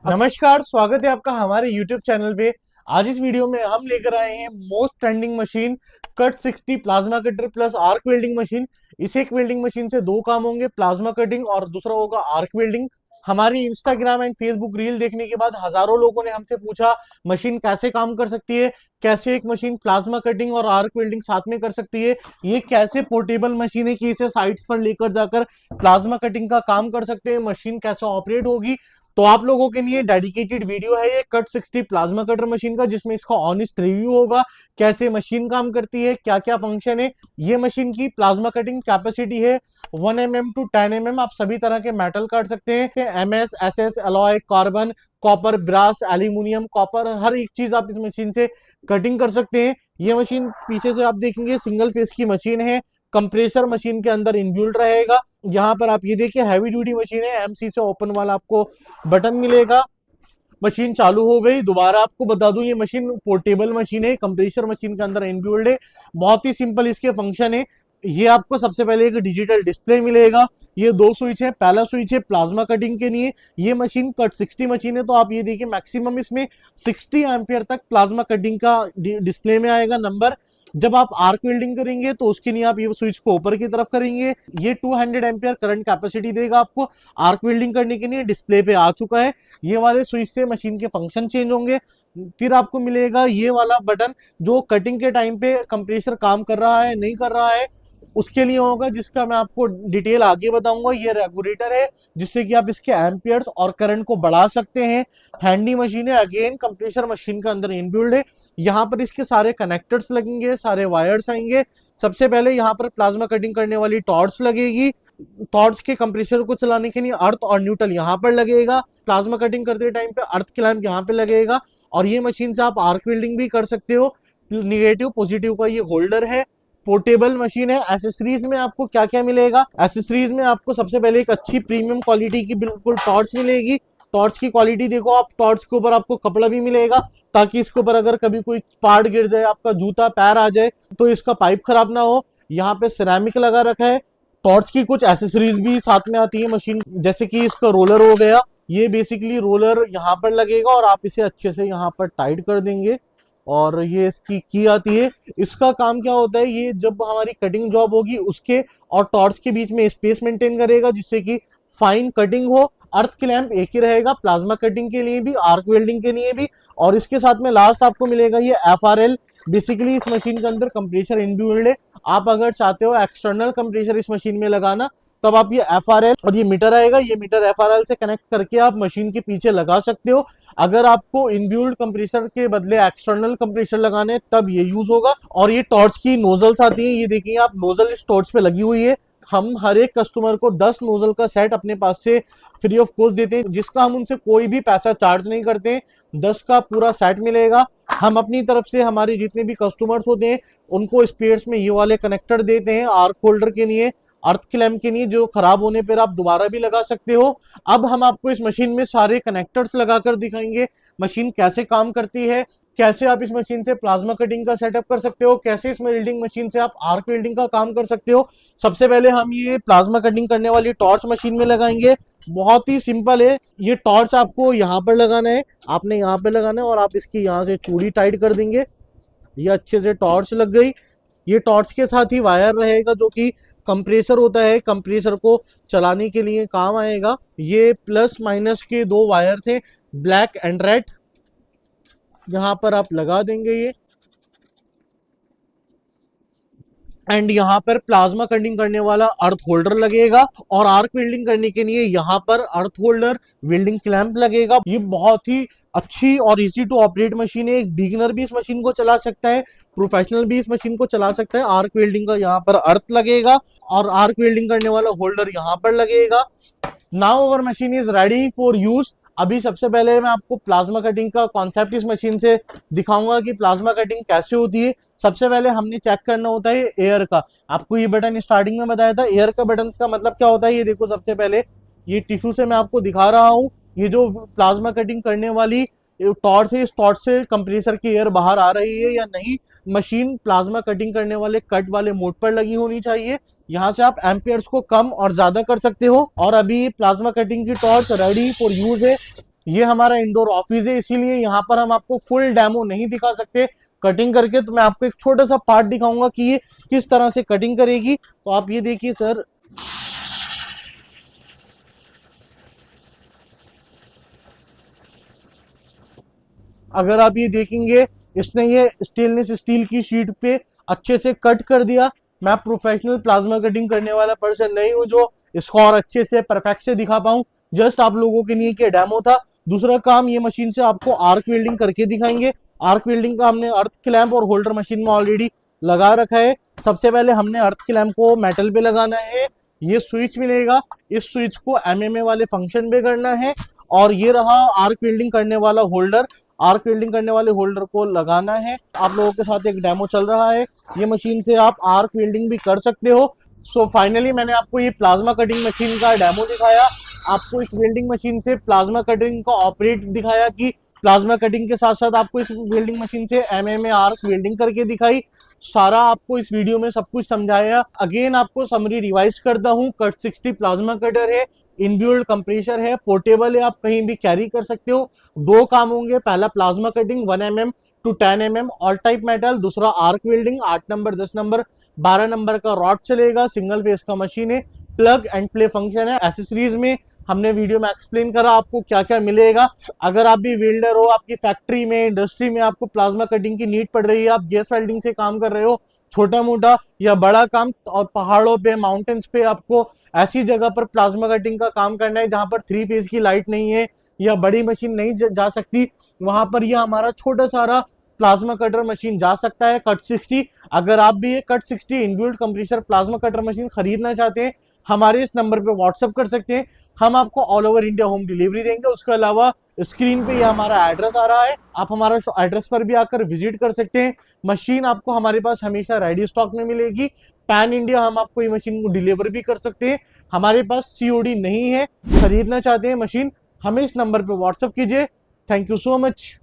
नमस्कार, स्वागत है आपका हमारे YouTube चैनल पे। आज इस वीडियो में हम लेकर आए हैं most trending machine cut 60 plasma cutter plus arc welding machine. इस एक वेल्डिंग मशीन से दो काम होंगे, प्लाज्मा कटिंग और दूसरा होगा आर्क वेल्डिंग। हमारी इंस्टाग्राम एंड फेसबुक रील देखने के बाद हजारों लोगों ने हमसे पूछा मशीन कैसे काम कर सकती है, कैसे एक मशीन प्लाज्मा कटिंग और आर्क वेल्डिंग साथ में कर सकती है, ये कैसे पोर्टेबल मशीन है कि इसे साइट्स पर लेकर जाकर प्लाज्मा कटिंग का काम कर सकते हैं, मशीन कैसे ऑपरेट होगी। तो आप लोगों के लिए डेडिकेटेड वीडियो है ये कट 60 प्लाज्मा कटर मशीन का, जिसमें इसका ऑनेस्ट रिव्यू होगा, कैसे मशीन काम करती है, क्या क्या फंक्शन है। ये मशीन की प्लाज्मा कटिंग कैपेसिटी है 1 mm टू 10 mm। आप सभी तरह के मेटल काट सकते हैं, MS SS alloy, carbon, copper, brass, aluminium, copper, हर एक चीज आप इस मशीन से कटिंग कर सकते हैं। ये मशीन पीछे से आप देखेंगे सिंगल फेस की मशीन है, कंप्रेसर मशीन के अंदर इनबिल्ट रहेगा। यहाँ पर आप ये देखिए हैवी ड्यूटी मशीन है, MC से ओपन वाला आपको बटन मिलेगा। मशीन चालू हो गई। दोबारा आपको बता दूं ये मशीन पोर्टेबल मशीन है, कंप्रेसर मशीन के अंदर इनबिल्ट है। बहुत ही सिंपल इसके फंक्शन है। ये आपको सबसे पहले एक डिजिटल डिस्प्ले मिलेगा। ये दो स्विच है, पहला स्विच है प्लाज्मा कटिंग के लिए। ये मशीन कट 60 मशीन है, तो आप ये देखिए मैक्सिमम इसमें 60 एम्पियर तक प्लाज्मा कटिंग का डिस्प्ले में आएगा नंबर। जब आप आर्क वेल्डिंग करेंगे तो उसके लिए आप ये स्विच को ऊपर की तरफ करेंगे, ये 200 एम्पियर करंट कैपेसिटी देगा आपको। आर्क वेल्डिंग करने के लिए डिस्प्ले पे आ चुका है। ये वाले स्विच से मशीन के फंक्शन चेंज होंगे। फिर आपको मिलेगा ये वाला बटन जो कटिंग के टाइम पे कंप्रेसर काम कर रहा है नहीं कर रहा है उसके लिए होगा, जिसका मैं आपको डिटेल आगे बताऊंगा। ये रेगुलेटर है जिससे कि आप इसके एम्पियर्स और करंट को बढ़ा सकते हैं। हैंडी मशीन है, अगेन कंप्रेसर मशीन के अंदर इनबिल्ड है। यहाँ पर इसके सारे कनेक्टर्स लगेंगे, सारे वायर्स आएंगे। सबसे पहले यहाँ पर प्लाज्मा कटिंग करने वाली टॉर्च लगेगी। टॉर्च के कंप्रेसर को चलाने के लिए अर्थ और न्यूट्रल यहाँ पर लगेगा। प्लाज्मा कटिंग करते टाइम पे अर्थ क्लैंप यहाँ पे लगेगा। और ये मशीन से आप आर्क वेल्डिंग भी कर सकते हो। निगेटिव पॉजिटिव का ये होल्डर है। पोर्टेबल मशीन है। एसेसरीज में आपको क्या क्या मिलेगा? एसेसरीज में आपको सबसे पहले एक अच्छी प्रीमियम क्वालिटी की बिल्कुल टॉर्च मिलेगी। टॉर्च की क्वालिटी देखो आप, टॉर्च के ऊपर आपको कपड़ा भी मिलेगा ताकि इसके ऊपर अगर कभी कोई पार्ट गिर जाए, आपका जूता पैर आ जाए तो इसका पाइप खराब ना हो। यहाँ पे सिरेमिक लगा रखा है। टॉर्च की कुछ एसेसरीज भी साथ में आती है मशीन, जैसे कि इसका रोलर हो गया। ये बेसिकली रोलर यहाँ पर लगेगा और आप इसे अच्छे से यहाँ पर टाइट कर देंगे। और ये इसकी की आती है। इसका काम क्या होता है, ये जब हमारी कटिंग जॉब होगी उसके और टॉर्च के बीच में स्पेस मेंटेन करेगा जिससे कि फाइन कटिंग हो। अर्थ क्लैंप एक ही रहेगा प्लाज्मा कटिंग के लिए भी, आर्क वेल्डिंग के लिए भी। और इसके साथ में लास्ट आपको मिलेगा ये FRL। बेसिकली इस मशीन के अंदर कंप्रेसर इनबिल्ट है। आप अगर चाहते हो एक्सटर्नल कंप्रेसर इस मशीन में लगाना, तब आप ये FRL और ये मीटर आएगा, ये मीटर FRL से कनेक्ट करके आप मशीन के पीछे लगा सकते हो। अगर आपको इनबिल्ट कंप्रेसर के बदले एक्सटर्नल कंप्रेसर लगाने तब ये यूज होगा। और ये टॉर्च की नोजल्स आती है, ये देखिए आप, नोजल इस टॉर्च पे लगी हुई है। हम हर एक कस्टमर को 10 नोजल का सेट अपने पास से फ्री ऑफ कॉस्ट देते हैं, जिसका हम उनसे कोई भी पैसा चार्ज नहीं करते। 10 का पूरा सेट मिलेगा। हम अपनी तरफ से हमारे जितने भी कस्टमर्स होते हैं उनको स्पेयर्स में ये वाले कनेक्टर देते हैं, आर्क होल्डर के लिए, अर्थ क्लैंप के लिए, जो खराब होने पर आप दोबारा भी लगा सकते हो। अब हम आपको इस मशीन में सारे कनेक्टर्स लगाकर दिखाएंगे, मशीन कैसे काम करती है, कैसे आप इस मशीन से प्लाज्मा कटिंग का सेटअप कर सकते हो, कैसे इस वेल्डिंग मशीन से आप आर्क वेल्डिंग का काम कर सकते हो। सबसे पहले हम ये प्लाज्मा कटिंग करने वाली टॉर्च मशीन में लगाएंगे। बहुत ही सिंपल है। ये टॉर्च आपको यहाँ पर लगाना है, आपने यहाँ पे लगाना है और आप इसकी यहाँ से चूड़ी टाइट कर देंगे। ये अच्छे से टॉर्च लग गई। ये टॉर्च के साथ ही वायर रहेगा जो कि कंप्रेसर होता है, कंप्रेसर को चलाने के लिए काम आएगा। ये प्लस माइनस के दो वायर थे, ब्लैक एंड रेड, यहाँ पर आप लगा देंगे ये। एंड यहाँ पर प्लाज्मा कटिंग करने वाला अर्थ होल्डर लगेगा और आर्क वेल्डिंग करने के लिए यहाँ पर अर्थ होल्डर, वेल्डिंग क्लैंप लगेगा। ये बहुत ही अच्छी और इजी टू ऑपरेट मशीन है। एक बिगिनर भी इस मशीन को चला सकता है, प्रोफेशनल भी इस मशीन को चला सकता है। आर्क वेल्डिंग का यहाँ पर अर्थ लगेगा और आर्क वेल्डिंग करने वाला होल्डर यहाँ पर लगेगा। Now our machine is ready for use. अभी सबसे पहले मैं आपको प्लाज्मा कटिंग का कॉन्सेप्ट इस मशीन से दिखाऊंगा कि प्लाज्मा कटिंग कैसे होती है। सबसे पहले हमने चेक करना होता है एयर का। आपको ये बटन स्टार्टिंग में बताया था, एयर का बटन का मतलब क्या होता है ये देखो। सबसे पहले ये टिश्यू से मैं आपको दिखा रहा हूँ, ये जो प्लाज्मा कटिंग करने वाली टॉर्च है, इस टॉर्च से कंप्रेसर की एयर बाहर आ रही है या नहीं। मशीन प्लाज्मा कटिंग करने वाले कट वाले मोड पर लगी होनी चाहिए। यहाँ से आप एम्पियर्स को कम और ज्यादा कर सकते हो। और अभी प्लाज्मा कटिंग की टॉर्च रेडी फॉर यूज है। ये हमारा इंडोर ऑफिस है, इसीलिए यहाँ पर हम आपको फुल डेमो नहीं दिखा सकते कटिंग करके। तो मैं आपको एक छोटा सा पार्ट दिखाऊंगा कि ये किस तरह से कटिंग करेगी। तो आप ये देखिए सर, अगर आप ये देखेंगे, इसने ये स्टेनलेस स्टील की शीट पे अच्छे से कट कर दिया। मैं प्रोफेशनल प्लाज्मा कटिंग करने वाला पर्सन नहीं हूँ जो इसको और अच्छे से परफेक्ट से दिखा पाऊँ। जस्ट आप लोगों के लिए क्या डेमो था। दूसरा काम, ये मशीन से आपको आर्क वेल्डिंग करके दिखाएंगे। आर्क वेल्डिंग का हमने अर्थ क्लैंप और होल्डर मशीन में ऑलरेडी लगा रखा है। सबसे पहले हमने अर्थ क्लैंप को मेटल पे लगाना है। ये स्विच मिलेगा, इस स्विच को एमएमए वाले फंक्शन पे करना है। और ये रहा आर्क वेल्डिंग करने वाला होल्डर। आर्क वेल्डिंग करने वाले होल्डर को लगाना है। आप लोगों के साथ एक डेमो चल रहा है, ये मशीन से आप आर्क वेल्डिंग भी कर सकते हो। सो फाइनली मैंने आपको ये प्लाज्मा कटिंग मशीन का डेमो दिखाया, आपको इस वेल्डिंग मशीन से प्लाज्मा कटिंग का ऑपरेट दिखाया कि प्लाज्मा कटिंग के साथ साथ आपको इस वेल्डिंग मशीन से एमएमए आर्क वेल्डिंग करके दिखाई। सारा आपको इस वीडियो में सब कुछ समझाया। अगेन आपको समरी रिवाइज करता हूँ, कट 60 प्लाज्मा कटर है, इनबिल्ट कंप्रेसर है, पोर्टेबल है, आप कहीं भी कैरी कर सकते हो। दो काम होंगे, पहला plasma cutting 1 mm to 10 mm all type metal, दूसरा arc welding 8 number 10 number 12 number का रॉड चलेगा। सिंगल फेस का मशीन है, प्लग एंड प्ले फंक्शन है। एसेसरीज में हमने वीडियो में एक्सप्लेन करा आपको क्या क्या मिलेगा। अगर आप भी वेल्डर हो, आपकी फैक्ट्री में इंडस्ट्री में आपको प्लाज्मा कटिंग की नीड पड़ रही है, आप गैस वेल्डिंग से काम कर रहे हो, छोटा मोटा या बड़ा काम, और पहाड़ों पे माउंटेन्स पे आपको ऐसी जगह पर प्लाज्मा कटिंग का काम करना है जहां पर 3 फेज की लाइट नहीं है या बड़ी मशीन नहीं जा सकती, वहां पर यह हमारा छोटा सारा प्लाज्मा कटर मशीन जा सकता है, कट 60। अगर आप भी ये cut 60 inbuilt compressor plasma cutter machine खरीदना चाहते हैं, हमारे इस नंबर पे व्हाट्सअप कर सकते हैं। हम आपको all over India home delivery देंगे। उसके अलावा स्क्रीन पे ये हमारा एड्रेस आ रहा है, आप हमारा एड्रेस पर भी आकर विजिट कर सकते हैं। मशीन आपको हमारे पास हमेशा रेडी स्टॉक में मिलेगी। पैन इंडिया हम आपको ये मशीन को डिलीवर भी कर सकते हैं। हमारे पास सीओडी नहीं है, खरीदना चाहते हैं मशीन, हमें इस नंबर पे व्हाट्सअप कीजिए। Thank you so much.